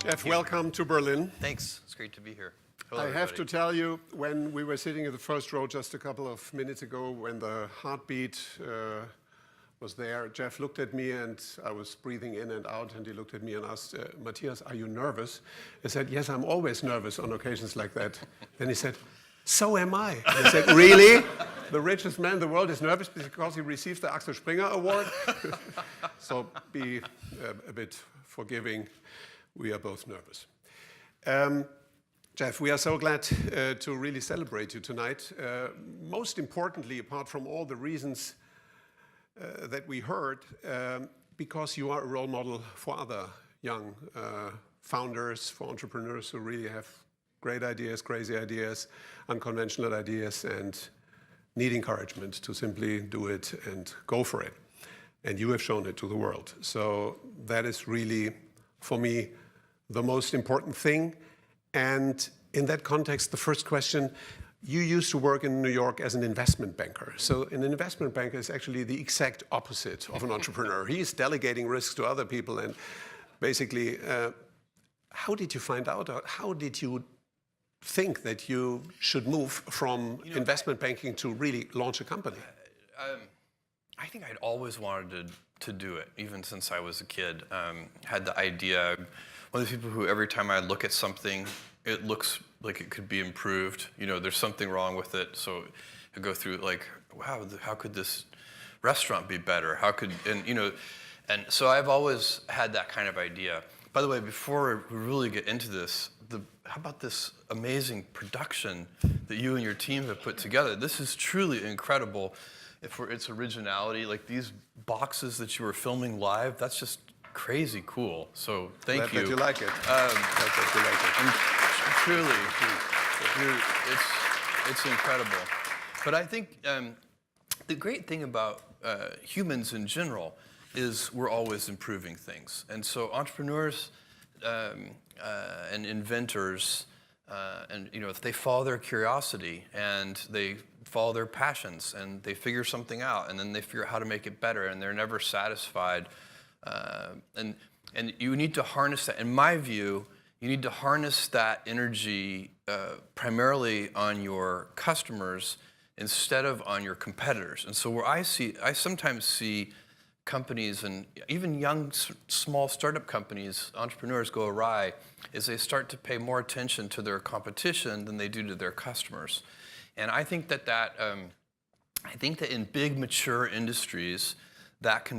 Jeff, welcome to Berlin. Thanks. It's great to be here. Hello, I have everybody. to tell you, when we were sitting in the first row just a couple of minutes ago, when the heartbeat was there, Jeff looked at me and I was breathing in and out, and he looked at me and asked, Matthias, are you nervous? I said, yes, I'm always nervous on occasions like that. Then he said, so am I. And I said, really? The richest man in the world is nervous because he received the Axel Springer Award? So be a bit forgiving. We are both nervous. Jeff, we are so glad to really celebrate you tonight. Most importantly, apart from all the reasons that we heard, because you are a role model for other young founders, for entrepreneurs who really have great ideas, crazy ideas, unconventional ideas, and need encouragement to simply do it and go for it. And you have shown it to the world. So that is really, for me, the most important thing. And in that context, the first question, you used to work in New York as an investment banker. So an investment banker is actually the exact opposite of an entrepreneur. He's delegating risks to other people. And basically, how did you find out? How did you think that you should move from investment banking to really launch a company? I think I'd always wanted to do it, even since I was a kid. Had the idea. One of the people who every time I look at something, it looks like it could be improved. You know, there's something wrong with it. So I go through like, wow, how could this restaurant be better? How could, and so I've always had that kind of idea. By the way, before we really get into this, how about this amazing production that you and your team have put together? This is truly incredible for its originality. Like these boxes that you were filming live, that's just crazy cool. So thank you. Glad that you like it. Glad that you like it. And truly, it's incredible. But I think the great thing about humans in general is we're always improving things. And so entrepreneurs and inventors, and if they follow their curiosity and they follow their passions and they figure something out and then they figure out how to make it better and they're never satisfied. And you need to harness that. In my view, you need to harness that energy primarily on your customers instead of on your competitors. And so where I sometimes see companies and even young, small startup companies, entrepreneurs go awry, is they start to pay more attention to their competition than they do to their customers. And I think that in big mature industries, that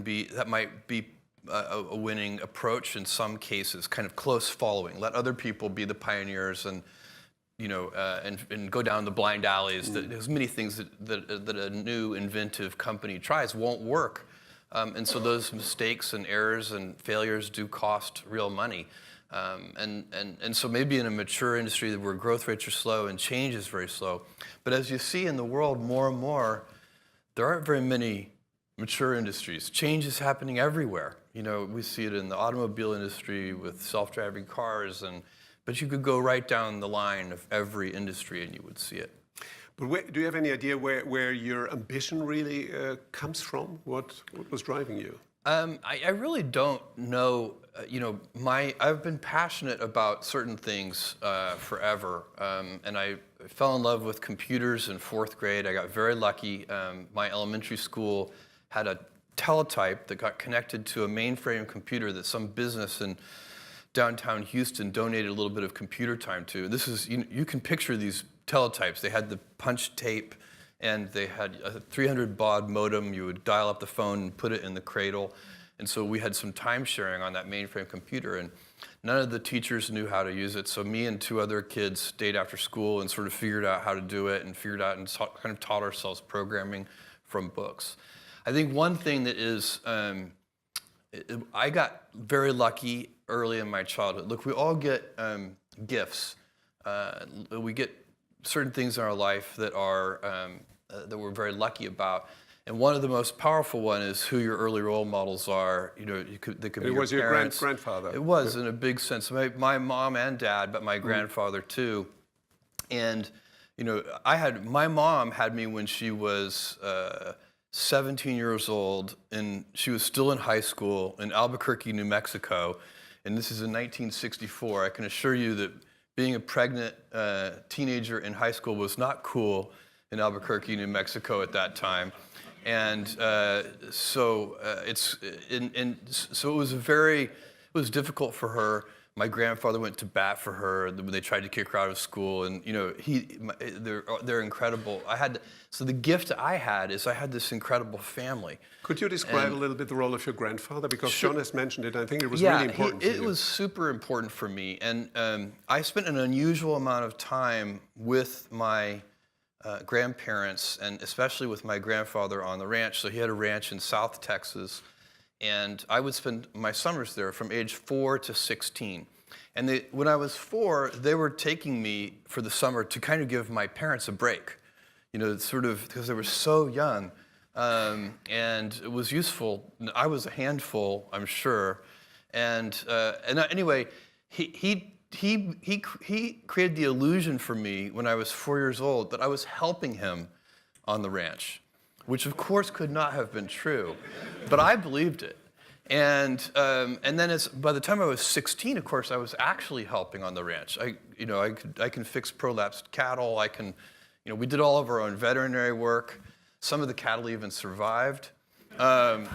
might be a winning approach in some cases, kind of close following. Let other people be the pioneers and go down the blind alleys. There's many things that a new inventive company tries won't work. And so those mistakes and errors and failures do cost real money. And so maybe in a mature industry where growth rates are slow and change is very slow. But as you see in the world more and more, there aren't very many mature industries. Change is happening everywhere. We see it in the automobile industry with self-driving cars, but you could go right down the line of every industry and you would see it. But do you have any idea where your ambition really comes from? What was driving you? I really don't know. I've been passionate about certain things forever, and I fell in love with computers in 4th grade. I got very lucky. My elementary school had a teletype that got connected to a mainframe computer that some business in downtown Houston donated a little bit of computer time to. This is, you can picture these teletypes. They had the punch tape and they had a 300 baud modem. You would dial up the phone and put it in the cradle. And so we had some time sharing on that mainframe computer, and none of the teachers knew how to use it. So me and 2 other kids stayed after school and sort of figured out how to do it and kind of taught ourselves programming from books. I think one thing that is, I got very lucky early in my childhood. Look, we all get gifts. We get certain things in our life that that we're very lucky about. And one of the most powerful one is who your early role models are. They could be your parents. It was your grandfather. It was, in a big sense. My mom and dad, but my grandfather too. And my mom had me when she was 17 years old, and she was still in high school in Albuquerque, New Mexico. and this is in 1964. I can assure you that being a pregnant teenager in high school was not cool in Albuquerque, New Mexico at that time. And so it was difficult for her. My grandfather went to bat for her when they tried to kick her out of school, and you know they're incredible. So the gift I had is I had this incredible family. Could you describe a little bit the role of your grandfather? Because Sure. John has mentioned it. I think it was really important. It was super important for me, and I spent an unusual amount of time with my grandparents, and especially with my grandfather on the ranch. So he had a ranch in South Texas. And I would spend my summers there from age 4 to 16. And when I was 4, they were taking me for the summer to kind of give my parents a break, you know, sort of because they were so young. And it was useful. I was a handful, I'm sure. And anyway, he created the illusion for me when I was 4 years old that I was helping him on the ranch, which of course could not have been true, but I believed it. And then by the time I was 16, of course, I was actually helping on the ranch. I can fix prolapsed cattle. We did all of our own veterinary work. Some of the cattle even survived. And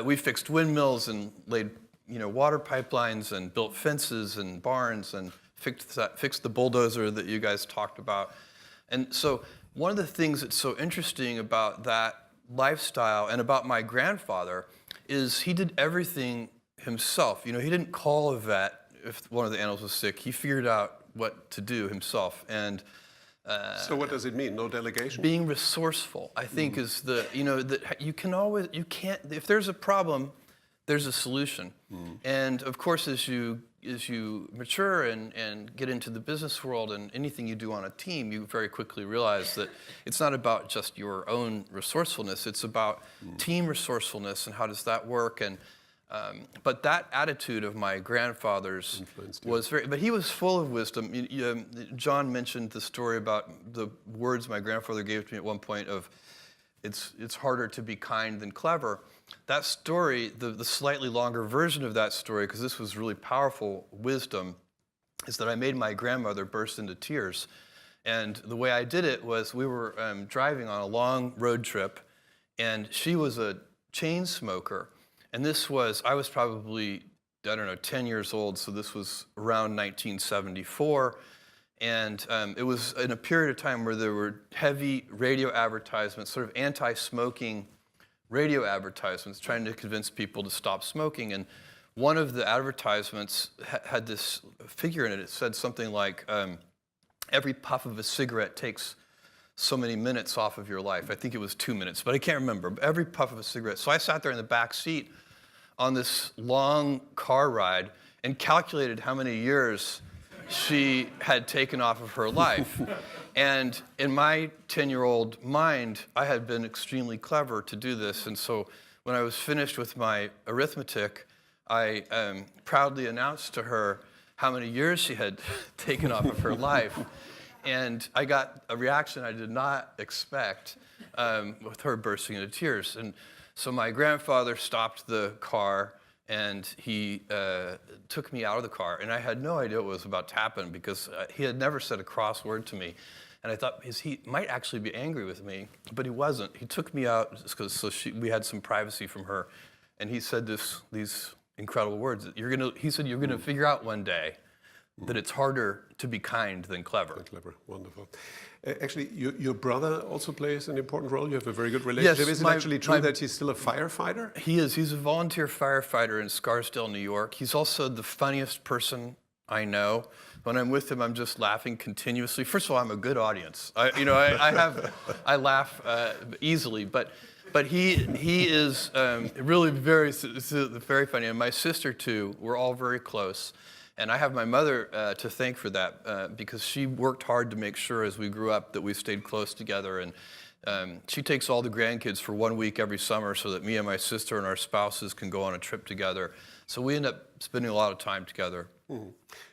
we fixed windmills and laid, water pipelines and built fences and barns and fixed the bulldozer that you guys talked about. And so one of the things that's so interesting about that lifestyle and about my grandfather is he did everything himself. He didn't call a vet if one of the animals was sick. He figured out what to do himself. And so what does it mean? No delegation? Being resourceful, I think, is that you can't, if there's a problem, there's a solution. And of course, as you mature and get into the business world and anything you do on a team, you very quickly realize that it's not about just your own resourcefulness, it's about team resourcefulness and how does that work. And but that attitude of my grandfather's was but he was full of wisdom. John mentioned the story about the words my grandfather gave to me at one point of, it's harder to be kind than clever. That story, the slightly longer version of that story, because this was really powerful wisdom, is that I made my grandmother burst into tears. And the way I did it was we were driving on a long road trip, and she was a chain smoker. And I was probably, 10 years old, so this was around 1974. And it was in a period of time where there were heavy radio advertisements, sort of anti-smoking radio advertisements, trying to convince people to stop smoking. And one of the advertisements had this figure in it. It said something like, every puff of a cigarette takes so many minutes off of your life. I think it was 2 minutes, but I can't remember. Every puff of a cigarette. So I sat there in the back seat on this long car ride and calculated how many years she had taken off of her life. And in my 10-year-old mind, I had been extremely clever to do this. And so when I was finished with my arithmetic, I proudly announced to her how many years she had taken off of her life. And I got a reaction I did not expect, with her bursting into tears. And so my grandfather stopped the car, and he took me out of the car. And I had no idea what was about to happen because he had never said a cross word to me. And I thought he might actually be angry with me, but he wasn't. He took me out we had some privacy from her. And he said these incredible words. He said, you're gonna figure out one day that it's harder to be kind than clever. Wonderful. Actually, your brother also plays an important role. You have a very good relationship. Yes, is it actually true that he's still a firefighter? He is. He's a volunteer firefighter in Scarsdale, New York. He's also the funniest person I know. When I'm with him, I'm just laughing continuously. First of all, I'm a good audience. I laugh easily, but he is really very funny. And my sister too. We're all very close. And I have my mother to thank for that because she worked hard to make sure as we grew up that we stayed close together. And she takes all the grandkids for 1 week every summer so that me and my sister and our spouses can go on a trip together. So we end up spending a lot of time together.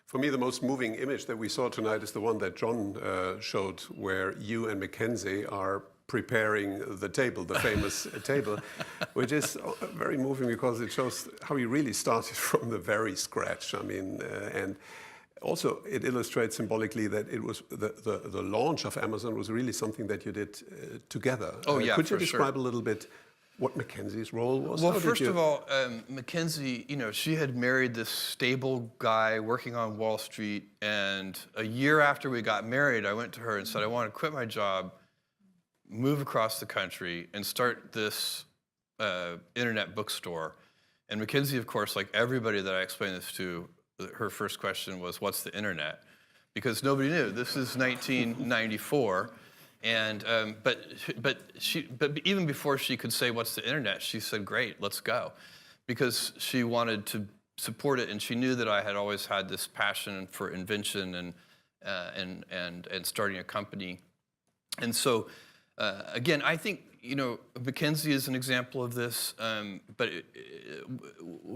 For me, the most moving image that we saw tonight is the one that John showed, where you and Mackenzie are preparing the table, the famous table, which is very moving because it shows how you really started from the very scratch. I mean, and also it illustrates symbolically that it was the launch of Amazon was really something that you did together. Oh yeah, could you for describe sure. a little bit what Mackenzie's role was? Well, first of all, Mackenzie, you know, she had married this stable guy working on Wall Street, and a year after we got married, I went to her and said, I want to quit my job, move across the country, and start this internet bookstore. And Mackenzie, of course, like everybody that I explained this to, her first question was, what's the internet? Because nobody knew. This is 1994. And but even before she could say what's the internet, she said, "Great, let's go," because she wanted to support it, and she knew that I had always had this passion for invention and starting a company. And so, again, I think Mackenzie is an example of this. But I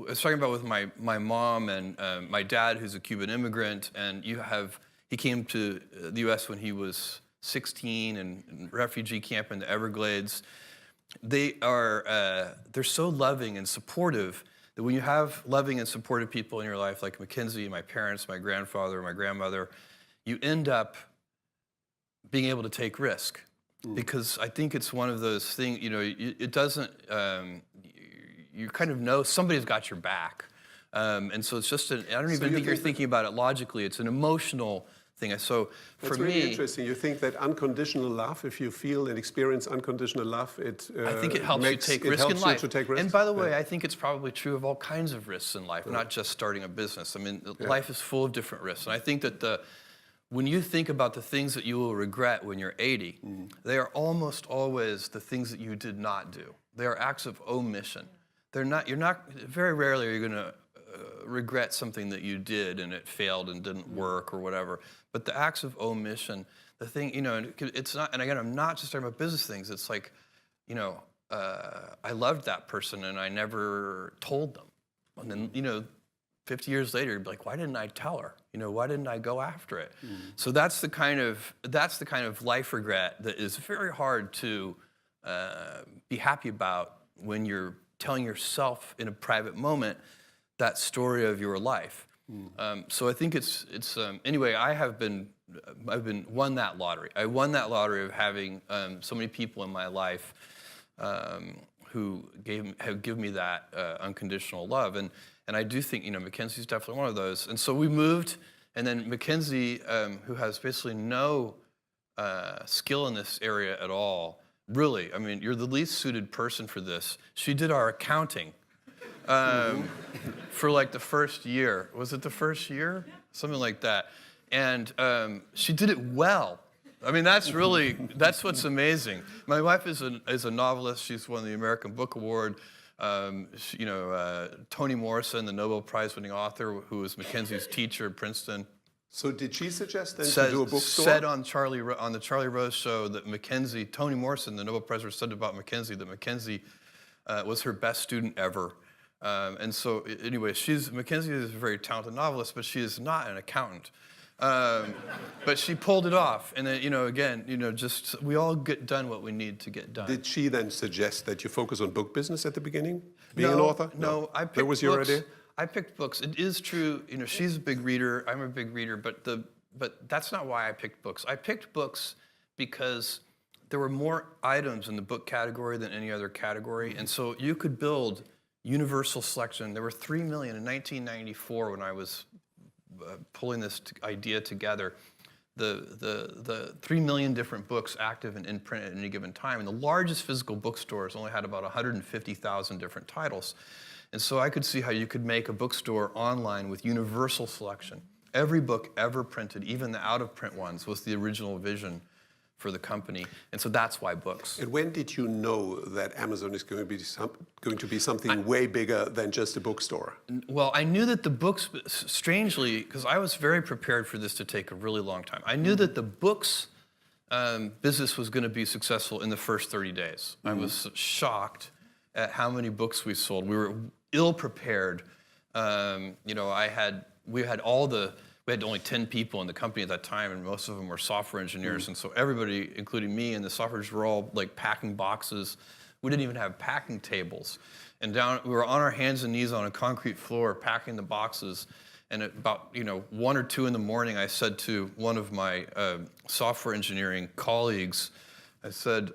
was talking about with my mom and my dad, who's a Cuban immigrant, and he came to the U.S. when he was 16 and refugee camp in the Everglades. They're so loving and supportive that when you have loving and supportive people in your life, like Mackenzie, my parents, my grandfather, my grandmother, you end up being able to take risk. Because I think it's one of those things, it doesn't, you kind of know somebody's got your back. And so it's just, I don't even think you're thinking about it logically, it's an emotional thing. So for me, really interesting. You think that unconditional love, if you feel and experience unconditional love, I think it helps you take risk in life. And by the way, I think it's probably true of all kinds of risks in life, not just starting a business. I mean, life is full of different risks. And I think that when you think about the things that you will regret when you're 80, they are almost always the things that you did not do. They are acts of omission. Very rarely are you going to regret something that you did and it failed and didn't work or whatever. But the acts of omission, the thing, it's not, and again, I'm not just talking about business things. It's like, I loved that person and I never told them. And then, 50 years later, you'd be like, why didn't I tell her? Why didn't I go after it? So that's the kind of life regret that is very hard to be happy about when you're telling yourself in a private moment that story of your life. So I think it's anyway. I've won that lottery. I won that lottery of having so many people in my life who have given me that unconditional love, and I do think Mackenzie's definitely one of those. And so we moved, and then Mackenzie, who has basically no skill in this area at all. Really, I mean, you're the least suited person for this. She did our accounting. For like the first year. Was it the first year? Something like that. And she did it well. I mean, that's what's amazing. My wife is a novelist. She's won the American Book Award. Toni Morrison, the Nobel Prize-winning author, who was Mackenzie's teacher at Princeton. So did she suggest then to do a bookstore? Said on the Charlie Rose show that Toni Morrison, the Nobel Prize, said about Mackenzie that Mackenzie was her best student ever. And so, anyway, Mackenzie is a very talented novelist, but she is not an accountant. But she pulled it off, and then, just we all get done what we need to get done. Did she then suggest that you focus on book business at the beginning, being an author? No, I picked that was your books. idea? I picked books. It is true, she's a big reader. I'm a big reader, but that's not why I picked books. I picked books because there were more items in the book category than any other category, and so you could build universal selection. There were 3 million in 1994 when I was pulling this idea together. The 3 million different books active and in print at any given time, and the largest physical bookstores only had about 150,000 different titles. And so I could see how you could make a bookstore online with universal selection. Every book ever printed, even the out-of-print ones, was the original vision for the company, and so that's why books. And when did you know that Amazon is going to be something way bigger than just a bookstore? Well, I knew that the books, strangely, because I was very prepared for this to take a really long time. I knew that the books business was going to be successful in the first 30 days. I was shocked at how many books we sold. We were ill prepared. We had all the we had only 10 people in the company at that time, and most of them were software engineers. And so everybody, including me and the software engineers, were all like packing boxes. We didn't even have packing tables. And we were on our hands and knees on a concrete floor packing the boxes. And at about 1 or 2 in the morning, I said to one of my software engineering colleagues, I said,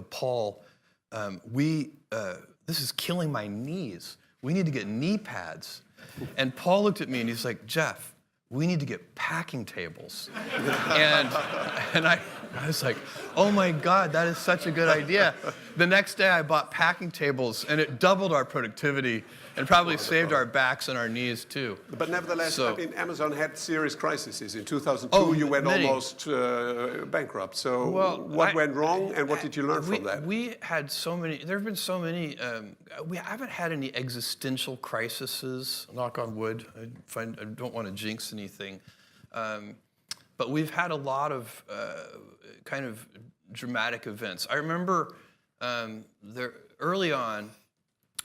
Paul, this is killing my knees. We need to get knee pads. And Paul looked at me and he's like, Jeff, we need to get packing tables. and I was like, oh my God, that is such a good idea. The next day I bought packing tables and it doubled our productivity and probably saved our backs and our knees too. But nevertheless, I mean, Amazon had serious crises. In 2002, you went almost bankrupt. So what went wrong and what did you learn from that? We had so many, there have been so many, we haven't had any existential crises, knock on wood. I don't want to jinx anything. But we've had a lot of kind of dramatic events. I remember early on,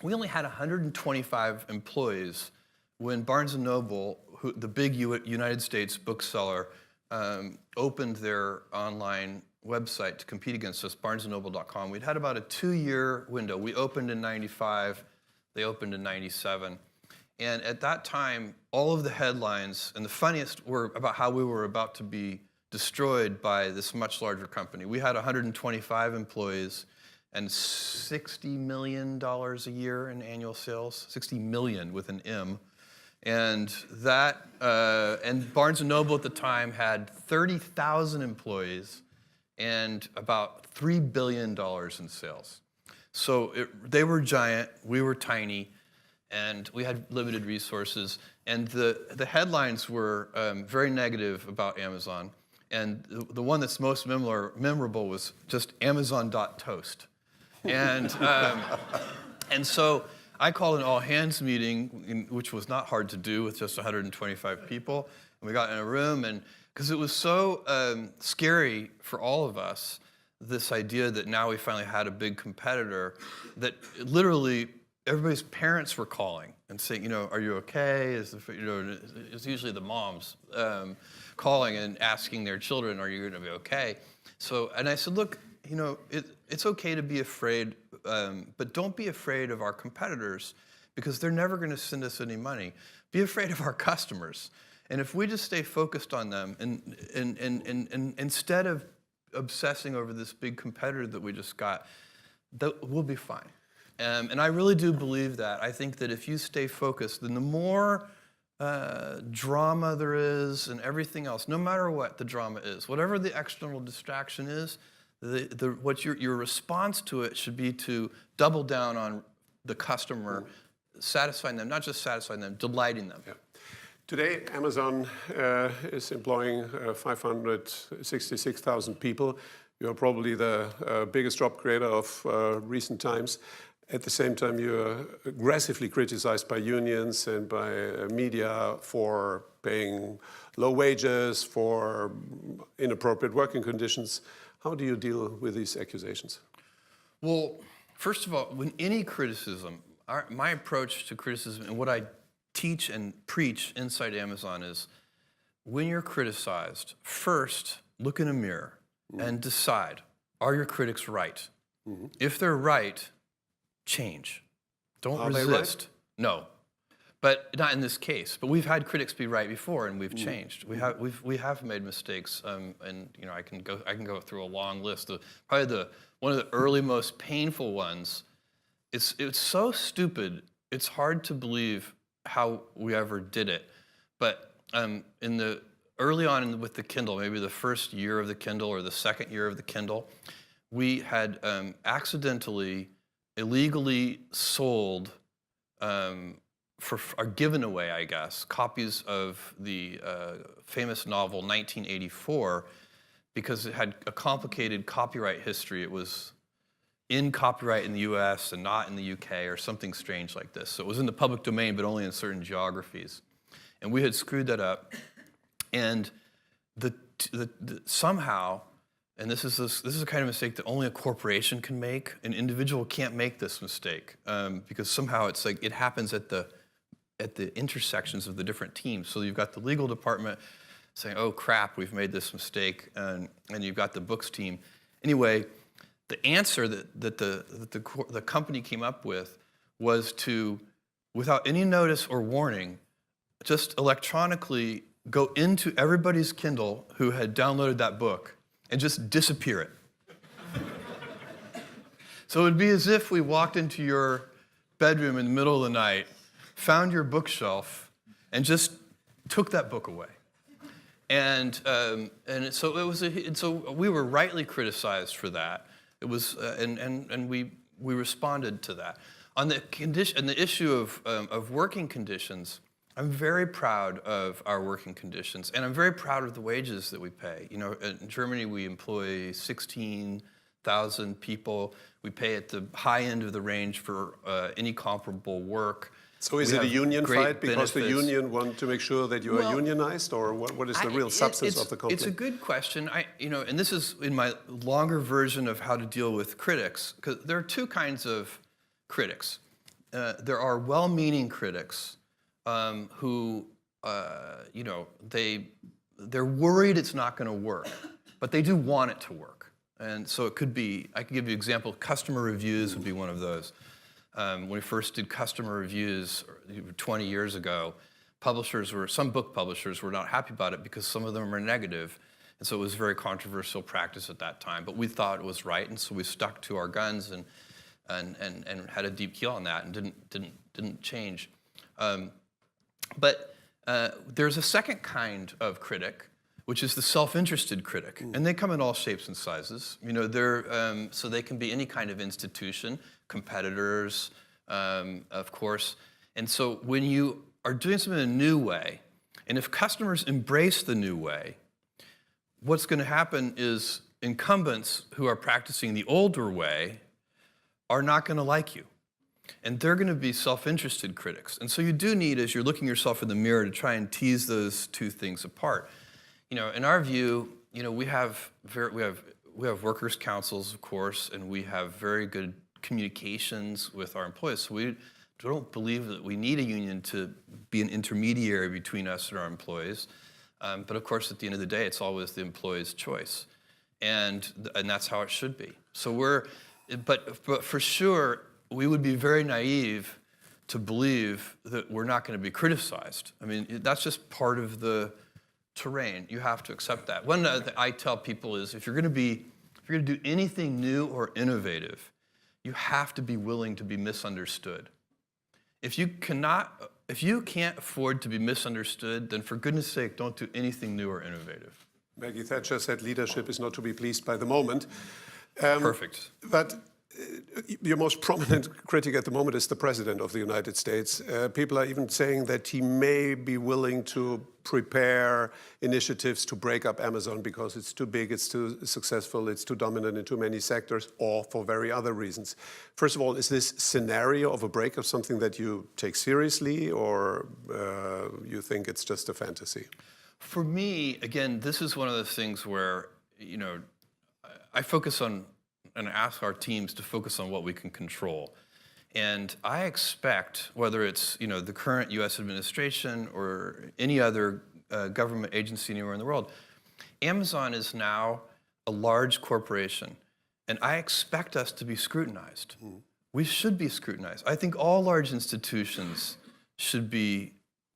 we only had 125 employees when Barnes & Noble, the big United States bookseller, opened their online website to compete against us, barnesandnoble.com. We'd had about a 2-year window. We opened in 95, they opened in 97. And at that time, all of the headlines, and the funniest were about how we were about to be destroyed by this much larger company. We had 125 employees and $60 million a year in annual sales, 60 million with an M. And and Barnes & Noble at the time had 30,000 employees and about $3 billion in sales. So they were giant, we were tiny, and we had limited resources. And the headlines were very negative about Amazon. And the one that's most memorable was just Amazon.toast. And so I called an all-hands meeting, which was not hard to do with just 125 people. And we got in a room, and because it was so scary for all of us, this idea that now we finally had a big competitor, that literally everybody's parents were calling and saying, are you okay? It's usually the moms calling and asking their children, are you going to be okay? So, and I said, look, it's okay to be afraid, but don't be afraid of our competitors because they're never going to send us any money. Be afraid of our customers. And if we just stay focused on them and instead of obsessing over this big competitor that we just got, we'll be fine. And I really do believe that. I think that if you stay focused, then the more drama there is and everything else, no matter what the drama is, whatever the external distraction is, what your response to it should be to double down on the customer, satisfying them, not just satisfying them, delighting them. Yeah. Today, Amazon is employing 566,000 people. You're probably the biggest job creator of recent times. At the same time, you're aggressively criticized by unions and by media for paying low wages, for inappropriate working conditions. How do you deal with these accusations? Well, first of all, when any criticism, my approach to criticism and what I teach and preach inside Amazon is when you're criticized, first look in a mirror and decide, are your critics right? If they're right, change. Don't resist. They right? No, but not in this case. But we've had critics be right before, and we've changed. We have made mistakes, and I can go through a long list. Probably one of the early most painful ones. It's so stupid. It's hard to believe how we ever did it. But early on with the Kindle, maybe the first year of the Kindle or the second year of the Kindle, we had accidentally, illegally sold or given away, I guess, copies of the famous novel 1984 because it had a complicated copyright history. It was in copyright in the US and not in the UK or something strange like this. So it was in the public domain, but only in certain geographies. And we had screwed that up. And somehow, and this is a kind of mistake that only a corporation can make. An individual can't make this mistake because somehow it's like it happens at the at the intersections of the different teams. So you've got the legal department saying, oh crap, we've made this mistake, and you've got the books team. Anyway, the answer that the company came up with was to, without any notice or warning, just electronically go into everybody's Kindle who had downloaded that book and just disappear it. So it would be as if we walked into your bedroom in the middle of the night, found your bookshelf, and just took that book away. And so it was. So we were rightly criticized for that. It was, and we responded to that. On the condition, and the issue of working conditions, I'm very proud of our working conditions, and I'm very proud of the wages that we pay. You know, in Germany we employ 16,000 people. We pay at the high end of the range for any comparable work. So is it a union fight because the union want to make sure that you are unionized, or what is the real substance of the conflict? It's a good question. And this is in my longer version of how to deal with critics, because there are two kinds of critics. There are well-meaning critics who, they're worried it's not going to work, but they do want it to work. And so it could be, I can give you an example, customer reviews would be one of those. When we first did customer reviews 20 years ago, some book publishers were not happy about it because some of them are negative. And so it was a very controversial practice at that time. But we thought it was right, and so we stuck to our guns and had a deep keel on that and didn't change. But there's a second kind of critic, which is the self-interested critic, and they come in all shapes and sizes. You know, so they can be any kind of institution, competitors, of course. And so when you are doing something in a new way, and if customers embrace the new way, what's going to happen is incumbents who are practicing the older way are not going to like you. And they're going to be self-interested critics. And so you do need, as you're looking yourself in the mirror, to try and tease those two things apart. You know, in our view, you know, we have workers' councils, of course, and we have very good communications with our employees. So we don't believe that we need a union to be an intermediary between us and our employees. But of course, at the end of the day, it's always the employee's choice, and that's how it should be. So but for sure, we would be very naive to believe that we're not going to be criticized. I mean, that's just part of the terrain. You have to accept that. One thing I tell people is, if you're going to do anything new or innovative, you have to be willing to be misunderstood. If you can't afford to be misunderstood, then for goodness sake, don't do anything new or innovative. Maggie Thatcher said leadership is not to be pleased by the moment. Perfect. But your most prominent critic at the moment is the President of the United States. People are even saying that he may be willing to prepare initiatives to break up Amazon because it's too big, it's too successful, it's too dominant in too many sectors, or for very other reasons. First of all, is this scenario of a breakup something that you take seriously, or you think it's just a fantasy? For me, again, this is one of those things where, you know, I focus on and ask our teams to focus on what we can control. And I expect, whether it's, you know, the current U.S. administration or any other government agency anywhere in the world, Amazon is now a large corporation, and I expect us to be scrutinized. We should be scrutinized. I think all large institutions should be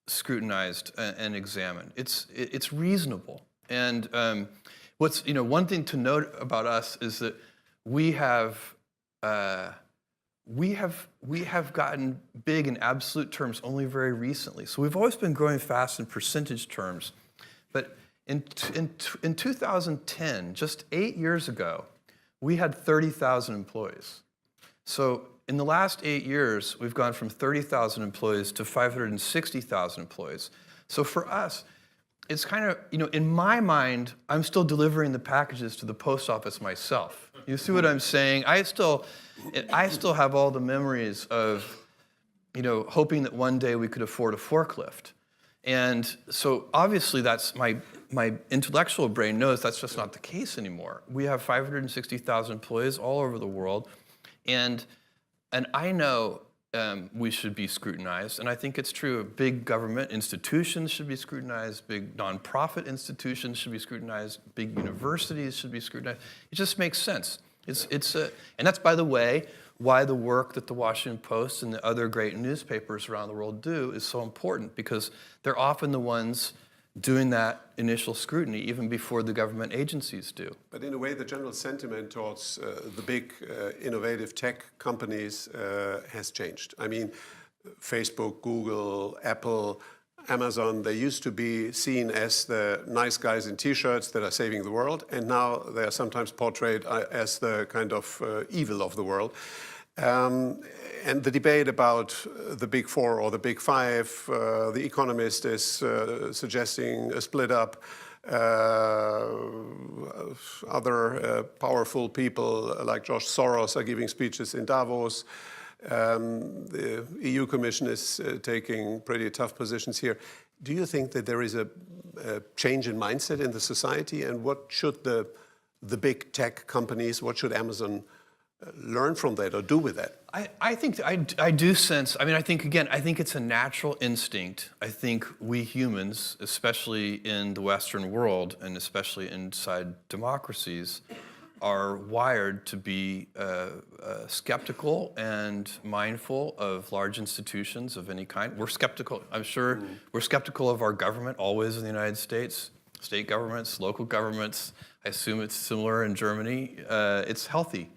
scrutinized and examined. It's reasonable. And one thing to note about us is that we have gotten big in absolute terms only very recently. So we've always been growing fast in percentage terms. But in 2010, just 8 years ago, we had 30,000 employees. So in the last 8 years, we've gone from 30,000 employees to 560,000 employees. So for us, it's kind of, you know, in my mind, I'm still delivering the packages to the post office myself. You see what I'm saying? I still have all the memories of, you know, hoping that one day we could afford a forklift. And so obviously that's my intellectual brain knows that's just not the case anymore. We have 560,000 employees all over the world. And I know we should be scrutinized. And I think it's true. Big government institutions should be scrutinized. Big nonprofit institutions should be scrutinized. Big universities should be scrutinized. It just makes sense. And that's, by the way, why the work that the Washington Post and the other great newspapers around the world do is so important, because they're often the ones doing that initial scrutiny even before the government agencies do. But in a way, the general sentiment towards the big innovative tech companies has changed. I mean, Facebook, Google, Apple, Amazon, they used to be seen as the nice guys in T-shirts that are saving the world, and now they are sometimes portrayed as the kind of evil of the world. And the debate about the big four or the big five, The Economist is suggesting a split up. Other powerful people like George Soros are giving speeches in Davos. The EU Commission is taking pretty tough positions here. Do you think that there is a change in mindset in the society? And what should the big tech companies, what should Amazon learn from that or do with that? I think I do sense, I mean, I think it's a natural instinct. I think we humans, especially in the Western world and especially inside democracies, are wired to be skeptical and mindful of large institutions of any kind. We're skeptical, I'm sure, we're skeptical of our government always in the United States, state governments, local governments. I assume it's similar in Germany. It's healthy.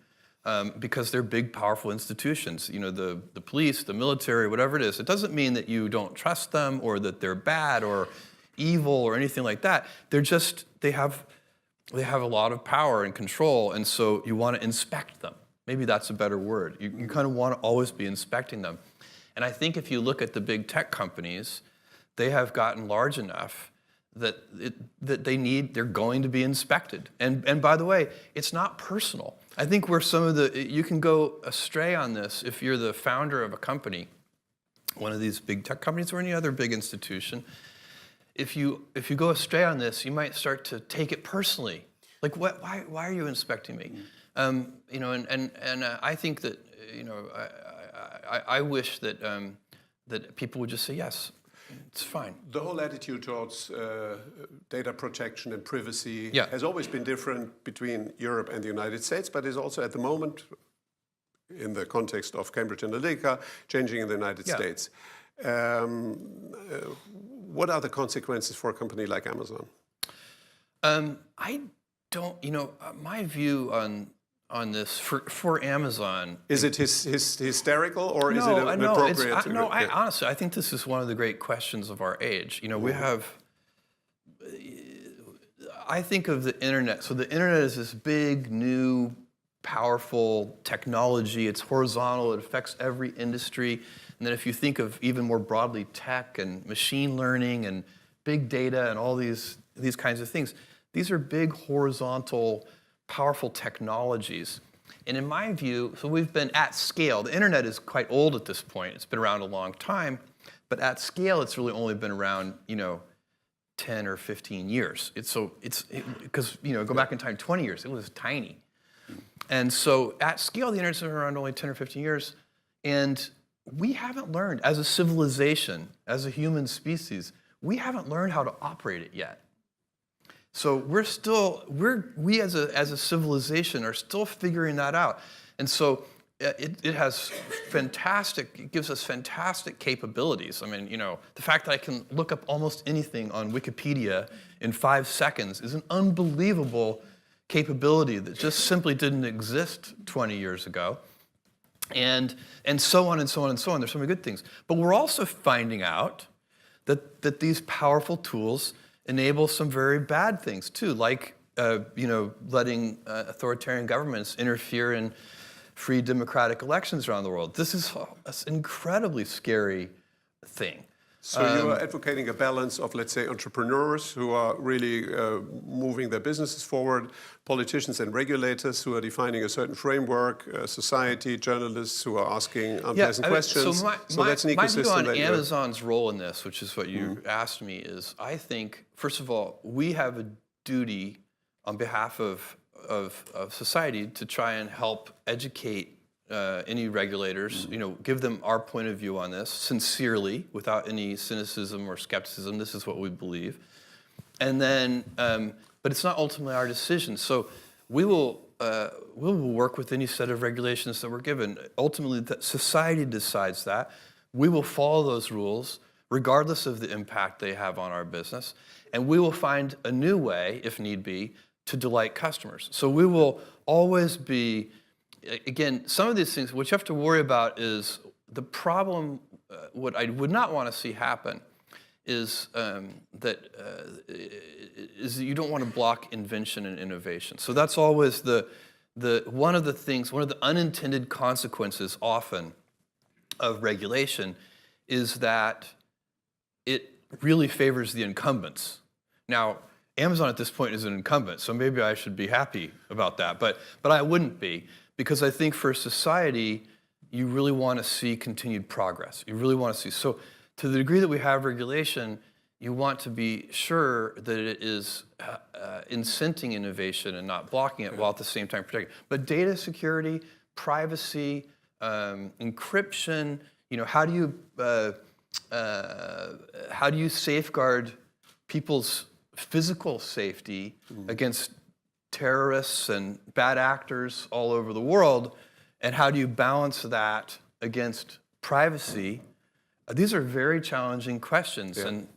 Because they're big, powerful institutions. You know, the police, the military, whatever it is. It doesn't mean that you don't trust them or that they're bad or evil or anything like that. They're just, they have a lot of power and control, and so you want to inspect them. Maybe that's a better word. You kind of want to always be inspecting them. And I think if you look at the big tech companies, they have gotten large enough that they're going to be inspected. And by the way, it's not personal. I think where you can go astray on this if you're the founder of a company, one of these big tech companies or any other big institution. If you go astray on this, you might start to take it personally. Like, why are you inspecting me? You know, and I think that, you know, I wish that that people would just say yes. It's fine. The whole attitude towards data protection and privacy Yeah. has always been different between Europe and the United States, but is also at the moment, in the context of Cambridge Analytica, changing in the United Yeah. States. What are the consequences for a company like Amazon? I don't, you know, my view on this for Amazon. Is it hysterical, or is it an appropriate? Honestly, I think this is one of the great questions of our age. You know, we have, I think of the internet. So the internet is this big, new, powerful technology. It's horizontal. It affects every industry. And then if you think of even more broadly tech and machine learning and big data and all these kinds of things, these are big, horizontal, powerful technologies. And in my view, so we've been at scale. The internet is quite old at this point. It's been around a long time. But at scale, it's really only been around, you know, 10 or 15 years. Because, you know, go back in time 20 years, it was tiny. And so at scale, the internet's been around only 10 or 15 years. And we haven't learned, as a civilization, as a human species, we haven't learned how to operate it yet. So we as a civilization are still figuring that out. And so it gives us fantastic capabilities. I mean, you know, the fact that I can look up almost anything on Wikipedia in 5 seconds is an unbelievable capability that just simply didn't exist 20 years ago. And so on and so on and so on. There's so many good things. But we're also finding out that these powerful tools enable some very bad things too, like you know, letting authoritarian governments interfere in free democratic elections around the world. This is an incredibly scary thing. So you are advocating a balance of, let's say, entrepreneurs who are really moving their businesses forward, politicians and regulators who are defining a certain framework, society, journalists who are asking unpleasant questions. So that's an my ecosystem. view on Amazon's role in this, which is what you asked me, is I think, first of all, we have a duty on behalf of society to try and help educate any regulators, give them our point of view on this sincerely, without any cynicism or skepticism. This is what we believe. And then, but it's not ultimately our decision. So we will work with any set of regulations that we're given. Ultimately, society decides that. We will follow those rules, regardless of the impact they have on our business. And we will find a new way, if need be, to delight customers. So we will always be, again, some of these things, what you have to worry about is the problem, what I would not want to see happen is that you don't want to block invention and innovation. So that's always one of the unintended consequences often of regulation is that it really favors the incumbents. Now, Amazon at this point is an incumbent, so maybe I should be happy about that, but I wouldn't be, because I think for society, you really want to see continued progress. You really want to see, so to the degree that we have regulation, you want to be sure that it is incenting innovation and not blocking it, while at the same time protecting it. But data security, privacy, encryption, how do you safeguard people's physical safety against terrorists and bad actors all over the world, and how do you balance that against privacy? These are very challenging questions, and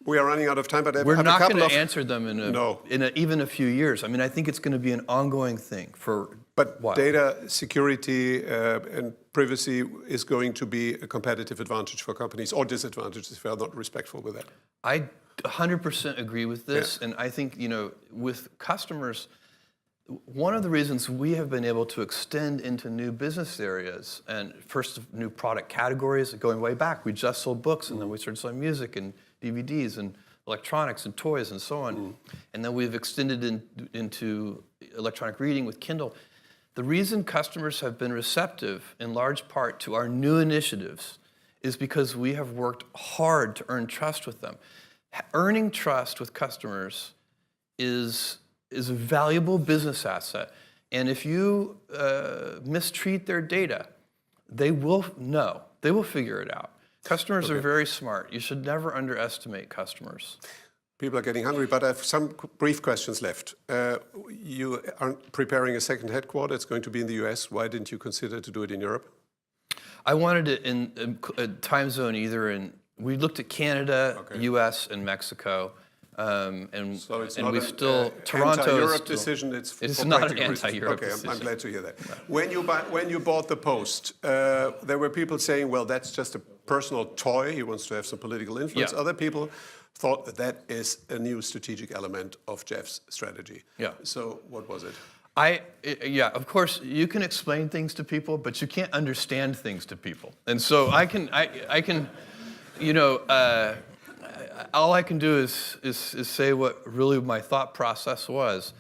we are running out of time. But we're not going to answer them in even a few years. I mean, I think it's going to be an ongoing thing for. But data security and privacy is going to be a competitive advantage for companies, or disadvantage if they are not respectful with that. I 100% agree with this, and I think with customers, one of the reasons we have been able to extend into new business areas and first new product categories, going way back, we just sold books, and then we started selling music and DVDs and electronics and toys and so on, and then we've extended into electronic reading with Kindle. The reason customers have been receptive, in large part, to our new initiatives is because we have worked hard to earn trust with them. Earning trust with customers is a valuable business asset. And if you mistreat their data, they will know. They will figure it out. Customers are very smart. You should never underestimate customers. People are getting hungry, but I have some brief questions left. You are preparing a second headquarters. It's going to be in the US. Why didn't you consider to do it in Europe? I wanted it in a time zone we looked at Canada, US, and Mexico. So it's not Toronto anti-Europe decision. It's not an anti-Europe decision. I'm glad to hear that. No. When you bought the Post, there were people saying, "Well, that's just a personal toy. He wants to have some political influence." Other people thought that is a new strategic element of Jeff's strategy. So what was it? Of course, you can explain things to people, but you can't understand things to people. And so I can. All I can do is say what really my thought process was,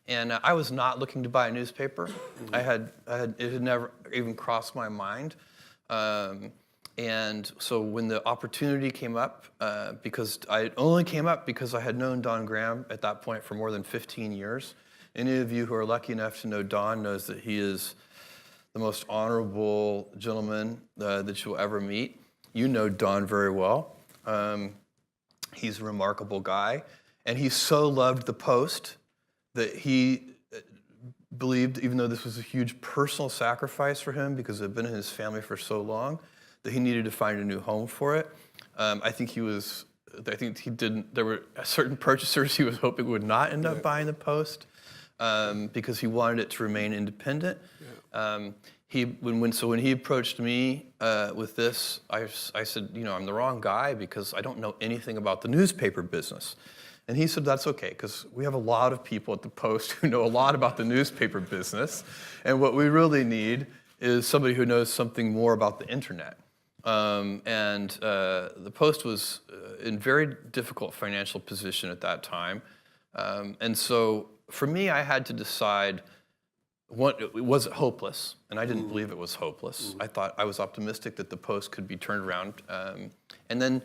and I was not looking to buy a newspaper. It had never even crossed my mind, and so when the opportunity came up, because I only came up because I had known Don Graham at that point for more than 15 years. Any of you who are lucky enough to know Don knows that he is the most honorable gentleman that you'll ever meet. You know Don very well. He's a remarkable guy, and he so loved the Post that he believed, even though this was a huge personal sacrifice for him because it had been in his family for so long, that he needed to find a new home for it. I think he didn't. There were certain purchasers he was hoping would not end up buying the Post because he wanted it to remain independent. When he approached me with this, I said, I'm the wrong guy because I don't know anything about the newspaper business. And he said, that's okay, because we have a lot of people at the Post who know a lot about the newspaper business, and what we really need is somebody who knows something more about the internet. The Post was in very difficult financial position at that time. And so for me, I had to decide, was it hopeless? And I didn't believe it was hopeless. I was optimistic that the Post could be turned around. And then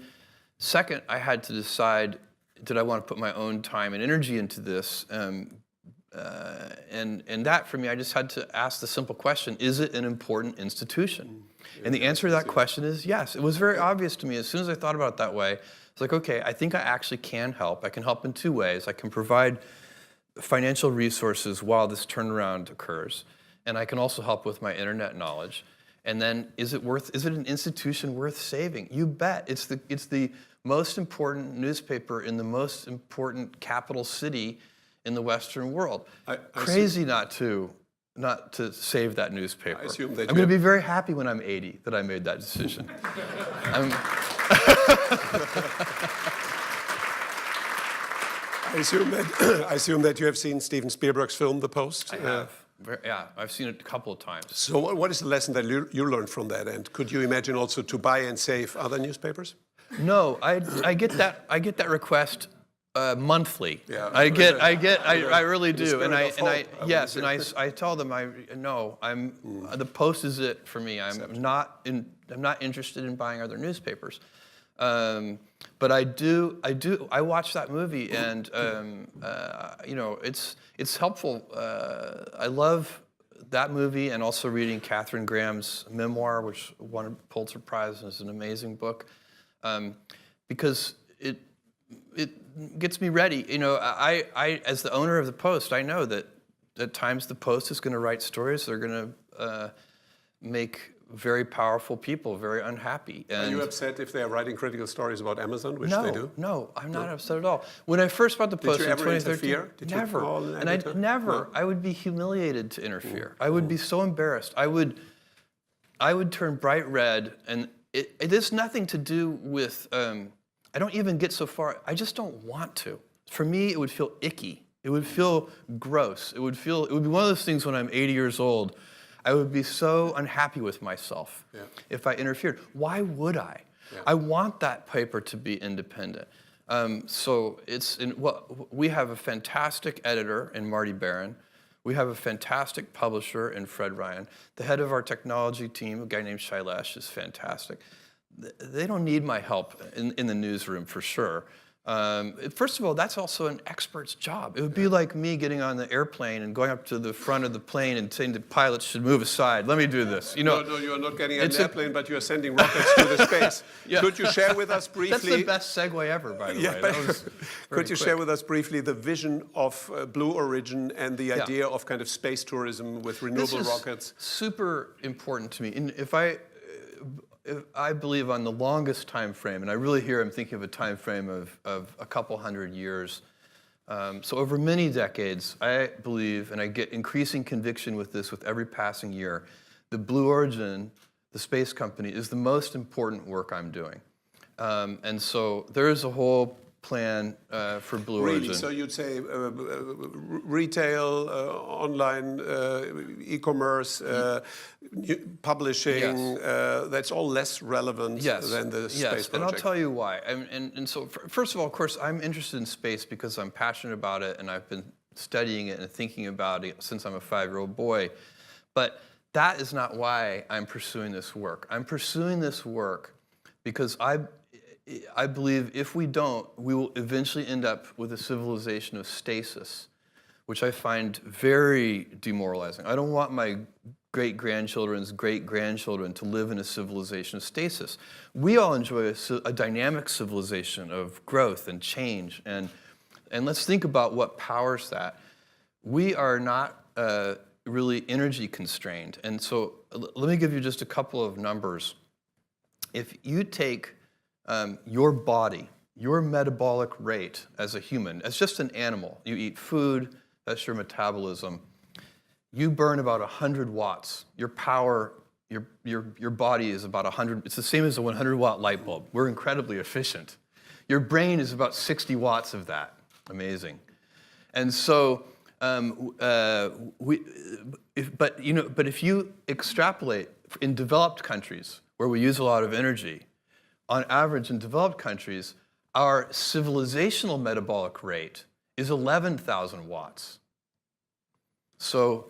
second, I had to decide, did I want to put my own time and energy into this and that for me, I just had to ask the simple question: is it an important institution? And the answer to that question is yes. It was very obvious to me as soon as I thought about it that way. It's like, okay, I think I actually can help. I can help in two ways. I can provide financial resources while this turnaround occurs, and I can also help with my internet knowledge. And then, is it an institution worth saving? You bet. It's the most important newspaper in the most important capital city in the Western world. Crazy not to save that newspaper. I assume that I'm going to be very happy when I'm 80 that I made that decision. I assume that you have seen Steven Spielberg's film, The Post? I have. Yeah, I've seen it a couple of times. So what is the lesson that you learned from that? And could you imagine also to buy and save other newspapers? No, I get that request monthly. Yeah. I really do. And I tell them the Post is it for me. I'm not interested in buying other newspapers. But I watched that movie, and it's helpful. I love that movie, and also reading Katharine Graham's memoir, which won a Pulitzer Prize and is an amazing book, because it gets me ready. I as the owner of the Post, I know that at times the Post is going to write stories that are going to make very powerful people very unhappy. And are you upset if they are writing critical stories about Amazon, which they do? No, I'm not upset at all. When I first bought the Post in 2013, interfere? Did you never. call an And editor? No. I would be humiliated to interfere. I would be so embarrassed. I would turn bright red, and it has nothing to do with. I don't even get so far. I just don't want to. For me, it would feel icky. It would feel gross. It would be one of those things when I'm 80 years old. I would be so unhappy with myself if I interfered. Why would I? Yeah. I want that paper to be independent. We have a fantastic editor in Marty Barron. We have a fantastic publisher in Fred Ryan. The head of our technology team, a guy named Shailesh, is fantastic. They don't need my help in the newsroom for sure. First of all, that's also an expert's job. It would be like me getting on the airplane and going up to the front of the plane and saying the pilots should move aside. Let me do this. No, you're not getting on an airplane, but you're sending rockets to the space. Yeah. Could you share with us briefly? That's the best segue ever, by the way. Could you share with us briefly the vision of Blue Origin and the idea of kind of space tourism with renewable rockets? Super important to me. And if I believe on the longest time frame, and I really I'm thinking of a time frame of a couple hundred years. So over many decades, I believe, and I get increasing conviction with this with every passing year, the Blue Origin, the space company, is the most important work I'm doing. And so there is a whole plan for Blue Origin. Really? So you'd say retail, online, e-commerce, publishing, that's all less relevant than the space project. And I'll tell you why. And so first of all, of course, I'm interested in space because I'm passionate about it, and I've been studying it and thinking about it since I'm a 5-year-old boy. But that is not why I'm pursuing this work. I'm pursuing this work because I believe if we don't, we will eventually end up with a civilization of stasis, which I find very demoralizing. I don't want my great-grandchildren's great-grandchildren to live in a civilization of stasis. We all enjoy a dynamic civilization of growth and change, and let's think about what powers that. We are not really energy constrained, and so let me give you just a couple of numbers. If you take your body, your metabolic rate as a human, as just an animal, you eat food, that's your metabolism, you burn about 100 watts. Your power, your body is about 100, it's the same as a 100-watt light bulb. We're incredibly efficient. Your brain is about 60 watts of that. Amazing. And so, but if you extrapolate in developed countries where we use a lot of energy, on average in developed countries, our civilizational metabolic rate is 11,000 watts. So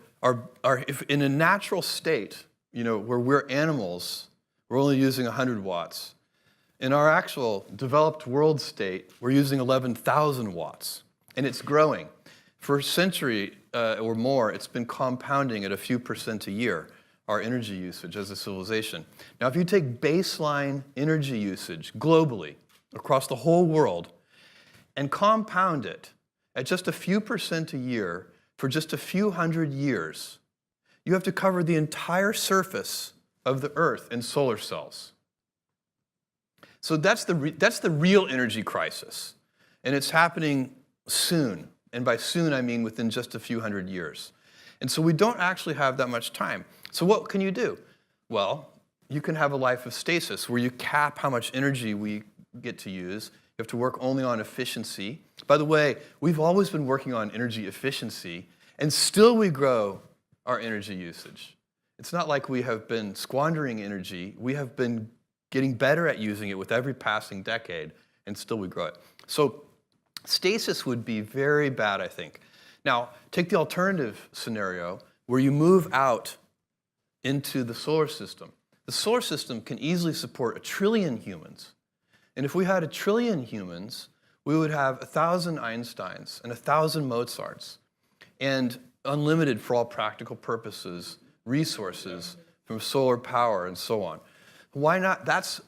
if in a natural state, where we're animals, we're only using 100 watts. In our actual developed world state, we're using 11,000 watts, and it's growing. For a century, or more, it's been compounding at a few % a year, our energy usage as a civilization. Now, if you take baseline energy usage globally, across the whole world, and compound it at just a few % a year for just a few hundred years, you have to cover the entire surface of the Earth in solar cells. So that's the real energy crisis. And it's happening soon. And by soon, I mean within just a few hundred years. And so we don't actually have that much time. So what can you do? Well, you can have a life of stasis where you cap how much energy we get to use. You have to work only on efficiency. By the way, we've always been working on energy efficiency, and still we grow our energy usage. It's not like we have been squandering energy. We have been getting better at using it with every passing decade, and still we grow it. So stasis would be very bad, I think. Now, take the alternative scenario where you move out into the solar system. The solar system can easily support 1 trillion humans. And if we had 1 trillion humans, we would have 1,000 Einsteins and 1,000 Mozarts and unlimited, for all practical purposes, resources from solar power and so on. Why not? That's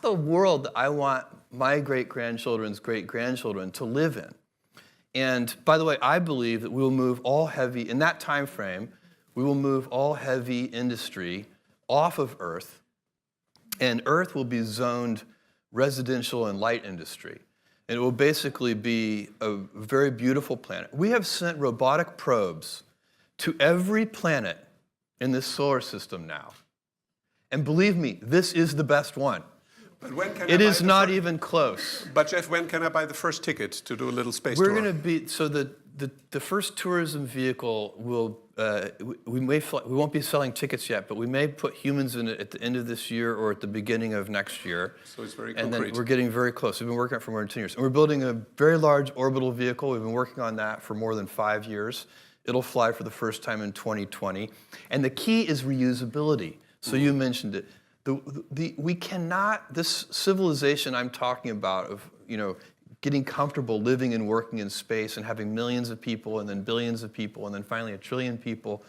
the world that I want my great-grandchildren's great-grandchildren to live in. And by the way, I believe that we will move all heavy, in that time frame, we will move all heavy industry off of Earth, and Earth will be zoned residential and light industry. And it will basically be a very beautiful planet. We have sent robotic probes to every planet in this solar system now. And believe me, this is the best one. But when can it is not even close. But Jeff, when can I buy the first ticket to do a little space tour? We're going to be, so the first tourism vehicle will, we won't be selling tickets yet, but we may put humans in it at the end of this year or at the beginning of next year. So it's very concrete. And then we're getting very close. We've been working on it for more than 10 years. And we're building a very large orbital vehicle. We've been working on that for more than 5 years. It'll fly for the first time in 2020. And the key is reusability. So you mentioned it. We cannot, this civilization I'm talking about of, getting comfortable living and working in space and having millions of people and then billions of people and then finally 1 trillion people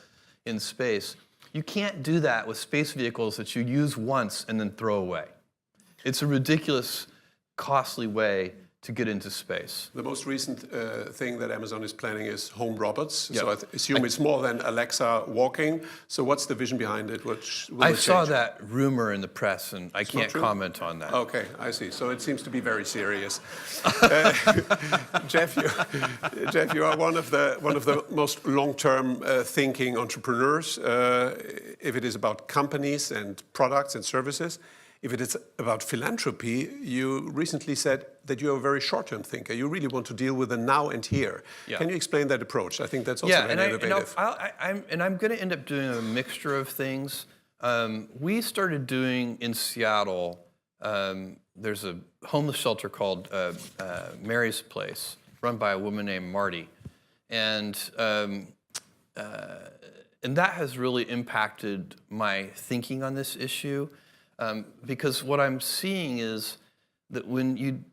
in space, you can't do that with space vehicles that you use once and then throw away. It's a ridiculous, costly way to get into space. The most recent thing that Amazon is planning is home robots. Yep. So I assume it's more than Alexa walking. So what's the vision behind it? I saw that rumor in the press, and I can't comment on that. Okay, I see. So it seems to be very serious. Jeff, you are one of the most long-term thinking entrepreneurs. If it is about companies and products and services. If it is about philanthropy, you recently said that you're a very short-term thinker. You really want to deal with the now and here. Yeah. Can you explain that approach? I think that's also very innovative. I'm going to end up doing a mixture of things. We started doing in Seattle, there's a homeless shelter called Mary's Place, run by a woman named Marty. And that has really impacted my thinking on this issue. Because what I'm seeing is that when you,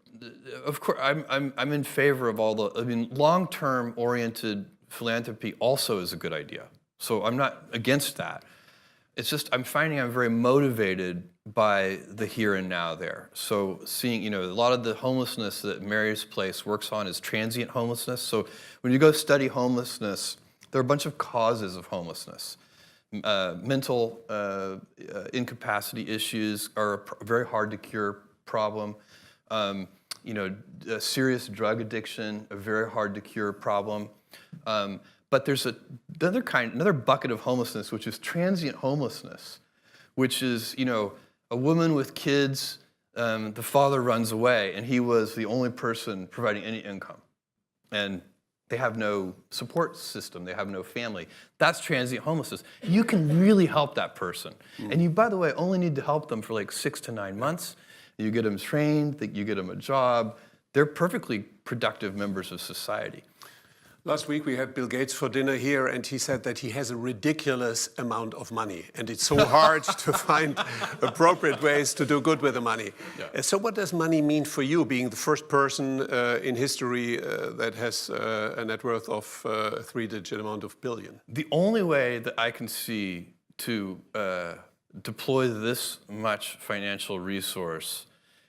of course, I'm in favor of all the, long-term oriented philanthropy also is a good idea. So I'm not against that. It's just I'm finding I'm very motivated by the here and now there. So seeing, a lot of the homelessness that Mary's Place works on is transient homelessness. So when you go study homelessness, there are a bunch of causes of homelessness. Mental incapacity issues are a very hard to cure problem. Serious drug addiction, a very hard to cure problem. But there's another bucket of homelessness, which is transient homelessness, which is, a woman with kids, the father runs away, and he was the only person providing any income. And they have no support system. They have no family. That's transient homelessness. You can really help that person. And you, by the way, only need to help them for like 6 to 9 months. You get them trained, you get them a job. They're perfectly productive members of society. Last week we had Bill Gates for dinner here, and he said that he has a ridiculous amount of money, and it's so hard to find appropriate ways to do good with the money. Yeah. So what does money mean for you, being the first person in history that has a net worth of a three-digit amount of billion? The only way that I can see to deploy this much financial resource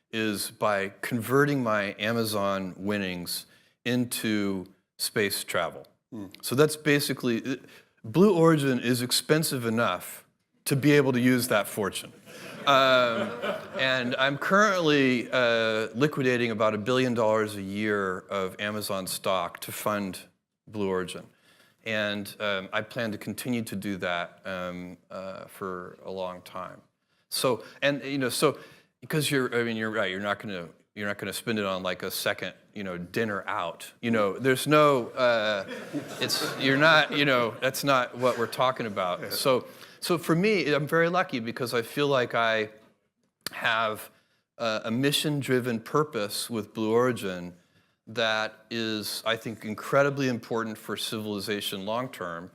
is by converting my Amazon winnings into space travel. So that's basically, Blue Origin is expensive enough to be able to use that fortune. And I'm currently liquidating about $1 billion a year of Amazon stock to fund Blue Origin. And I plan to continue to do that for a long time. So, and so because you're right, you're not gonna spend it on like a second, dinner out. There's no, that's not what we're talking about. Yeah. So for me, I'm very lucky because I feel like I have a mission-driven purpose with Blue Origin that is, I think, incredibly important for civilization long-term.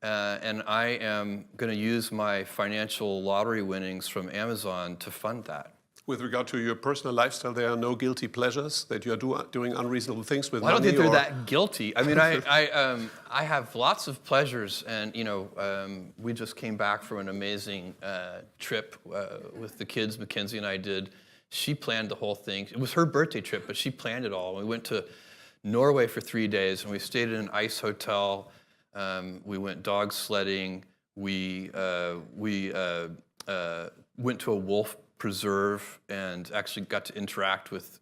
And I am going to use my financial lottery winnings from Amazon to fund that. With regard to your personal lifestyle, there are no guilty pleasures that you are doing unreasonable things with money? I don't think they're that guilty. I mean, I have lots of pleasures, and we just came back from an amazing trip with the kids. Mackenzie and I did. She planned the whole thing. It was her birthday trip, but she planned it all. We went to Norway for 3 days, and we stayed in an ice hotel. We went dog sledding. We went to a wolf preserve and actually got to interact with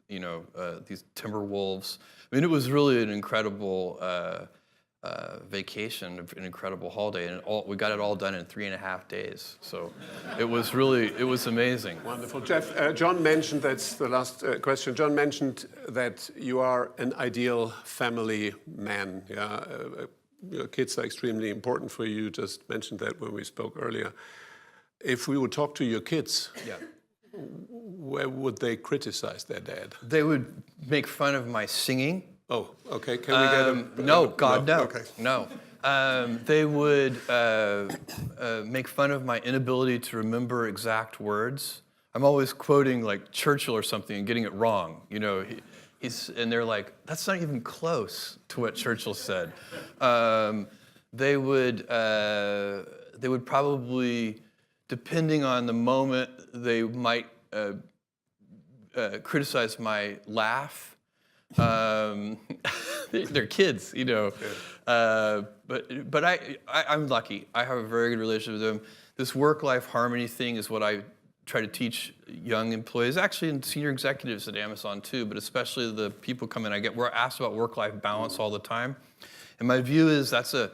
these timber wolves. I mean, it was really an incredible vacation, an incredible holiday, and we got it all done in 3.5 days. So it was amazing. Wonderful. Jeff, John mentioned, that's the last question, John mentioned that you are an ideal family man. Yeah? Your kids are extremely important for you. You just mentioned that when we spoke earlier. If we would talk to your kids, yeah, where would they criticize their dad? They would make fun of my singing. Oh, okay. Can we get a... No, God, no. Okay. No. They would make fun of my inability to remember exact words. I'm always quoting like Churchill or something and getting it wrong. And they're like, that's not even close to what Churchill said. They would probably, depending on the moment, they might criticize my laugh. They're kids, but I'm lucky. I have a very good relationship with them. This work-life harmony thing is what I try to teach young employees, actually, and senior executives at Amazon too, but especially the people come in. We're asked about work-life balance all the time, and my view is that's a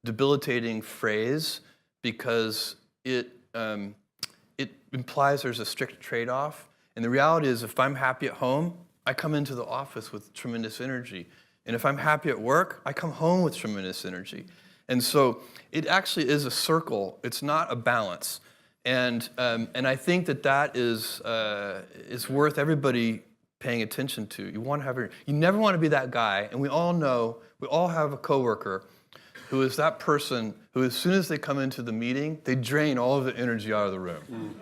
debilitating phrase because it implies there's a strict trade-off. And the reality is, if I'm happy at home, I come into the office with tremendous energy. And if I'm happy at work, I come home with tremendous energy. And so it actually is a circle. It's not a balance. And I think that is worth everybody paying attention to. You never want to be that guy. And we all have a coworker who is that person who, as soon as they come into the meeting, they drain all of the energy out of the room.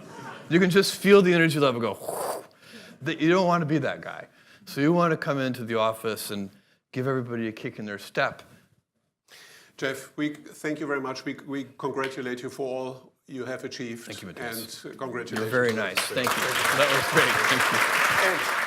You can just feel the energy level go, whoosh. You don't want to be that guy. So you want to come into the office and give everybody a kick in their step. Jeff, we thank you very much. We congratulate you for all you have achieved. Thank you, Matthias. And congratulations. You're very nice. Thank you. That was great. Thank you.